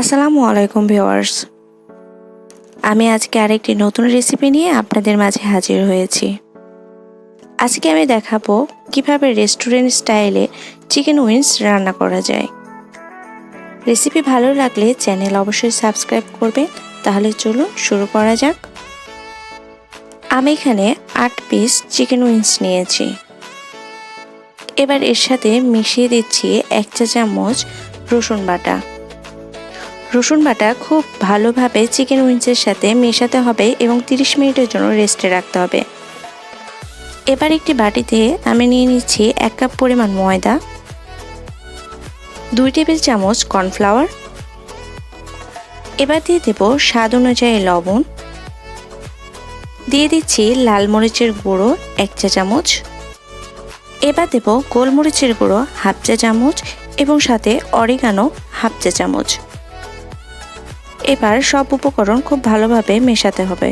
আসসালামু আলাইকুম ভিউয়ার্স, আমি আজকে আরেকটি নতুন রেসিপি নিয়ে আপনাদের মাঝে হাজির হয়েছি। আজকে আমি দেখাবো কিভাবে রেস্টুরেন্ট স্টাইলে চিকেন উইংস রান্না করা যায়। রেসিপি ভালো লাগলে চ্যানেল অবশ্যই সাবস্ক্রাইব করবেন। তাহলে চলুন শুরু করা যাক। আমি এখানে 8 পিস চিকেন উইংস নিয়েছি। এবার এর সাথে মিশিয়ে দিচ্ছি 1 চা চামচ রসুন বাটা। রসুন বাটা খুব ভালোভাবে চিকেন উইংসের সাথে মেশাতে হবে এবং 30 মিনিটের জন্য রেস্টে রাখতে হবে। এবার একটি বাটিতে আমি নিয়ে নিচ্ছি 1 কাপ পরিমাণ ময়দা, 2 টেবিল চামচ কর্নফ্লাওয়ার। এবার দিয়ে দেব স্বাদ অনুযায়ী লবণ, দিয়ে দিচ্ছি লাল মরিচের গুঁড়ো 1 চা চামচ। এবার দেব গোলমরিচের গুঁড়ো 1/2 চা চামচ এবং সাথে অরিগানো 1/2 চা চামচ। এবার সব উপকরণ খুব ভালোভাবে মেশাতে হবে।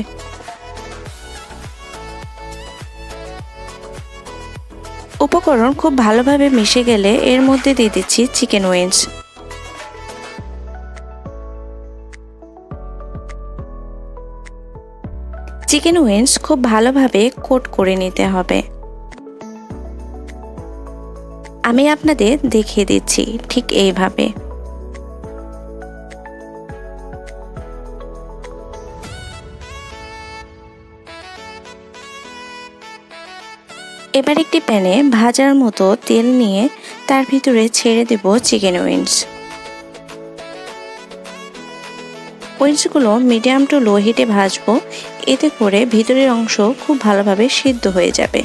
উপকরণ খুব ভালোভাবে মিশে গেলে এর মধ্যে দিয়ে দিচ্ছি চিকেন উইংস। চিকেন উইংস খুব ভালোভাবে কোট করে নিতে হবে। আমি আপনাদের দেখিয়ে দিচ্ছি ঠিক এইভাবে। এবার একটি প্যানে ভাজার মতো তেল নিয়ে তার ভিতরে ছেড়ে দেব chicken wings. উইংসগুলো medium to low হিটে ভাজবো, এতে করে ভিতরের অংশ খুব ভালোভাবে সিদ্ধ হয়ে যাবে।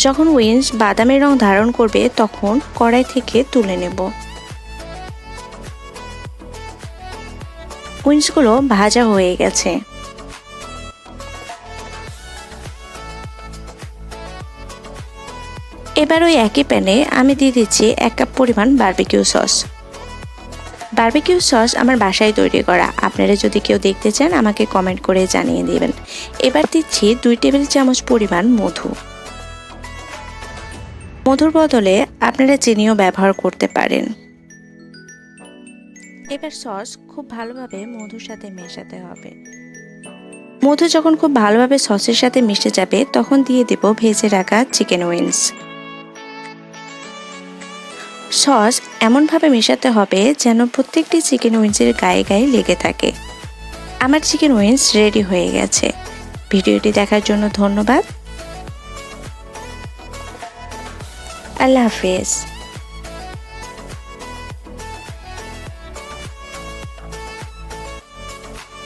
যখন উইংস বাদামি রং ধারণ করবে তখন কড়াই থেকে তুলে নেব। উইংসগুলো ভাজা হয়ে গেছে। এবার ওই একই প্যানে আমি দিয়ে দিচ্ছি 1 কাপ পরিমাণ বারবিকিউ সস। বারবিকিউ সস আমার বাসায় তৈরি করা, আপনারা যদি কেউ দেখতে চান আমাকে কমেন্ট করে জানিয়ে দিবেন। এবার দিচ্ছি 2 টেবিল চামচ পরিমাণ মধু। মধুর বদলে আপনারা চিনিও ব্যবহার করতে পারেন। এবার সস খুব ভালোভাবে মধুর সাথে মেশাতে হবে। মধু যখন খুব ভালোভাবে সসের সাথে মিশে যাবে তখন দিয়ে দেব ভেজে রাখা চিকেন উইংস। সস এমনভাবে মেশাতে হবে যেন প্রত্যেকটি চিকেন উইংসের গায়ে গায়ে লেগে থাকে। আমার চিকেন উইংস রেডি হয়ে গেছে। ভিডিওটি দেখার জন্য ধন্যবাদ। আল্লাহ হাফেজ।